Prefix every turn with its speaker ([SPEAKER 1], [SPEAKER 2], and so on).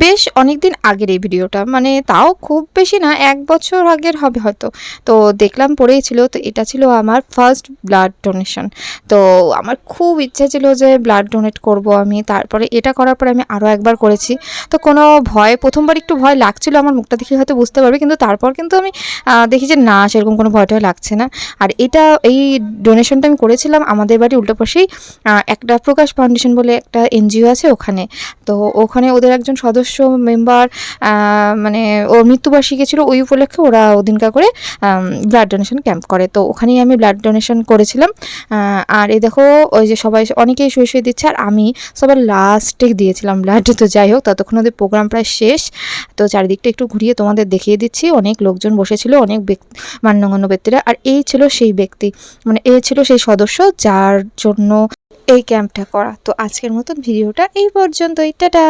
[SPEAKER 1] বেশ অনেকদিন আগের এই ভিডিওটা, মানে তাও খুব বেশি না, 1 বছর আগের হবে হয়তো। তো দেখলাম পড়েই ছিল, তো এটা ছিল আমার ফার্স্ট ব্লাড ডোনেশন। তো আমার খুব ইচ্ছা ছিল যে ব্লাড ডোনেট করব আমি। তারপরে এটা করার পরে আমি আরও একবার করেছি। তো কোনো ভয়, প্রথমবার একটু ভয় লাগছিল, আমার মুখটা দেখে হয়তো বুঝতে পারবে, কিন্তু তারপর কিন্তু আমি দেখি যে না, সেরকম কোনো ভয়-টয় লাগছে না। আর এই ডোনেশনটা আমি করেছিলাম আমাদের বাড়ির উল্টো পাশেই একটা প্রকাশ ফাউন্ডেশন বলে একটা এনজিও আছে ওখানে। তো ওখানে ওদের একজন সদস্য মেম্বার মানে ওর মৃত্যুবার্ষিকী ছিল, ওই উপলক্ষে ওরা ওদিনকার করে ব্লাড ডোনেশন ক্যাম্প করে। তো ওখানেই আমি ব্লাড ডোনেশন করেছিলাম। আর এই দেখো, ওই যে সবাই অনেকেই শুয়ে শুয়ে দিচ্ছে, আর আমি সবার লাস্টে দিয়েছিলাম ব্লাড। তো যাই হোক, ততক্ষণ ওদের প্রোগ্রাম প্রায় শেষ। তো চারিদিকটা একটু ঘুরিয়ে তোমাদের দেখিয়ে দিচ্ছি। অনেক লোকজন বসেছিল, অনেক মান্যগণ্য ব্যক্তিরা। আর এই ছিল সেই ব্যক্তি, মানে এই ছিল সেই সদস্য যার জন্য এই ক্যাম্পটা করা। তো আজকের মতন ভিডিওটা এই পর্যন্তই, টাটা।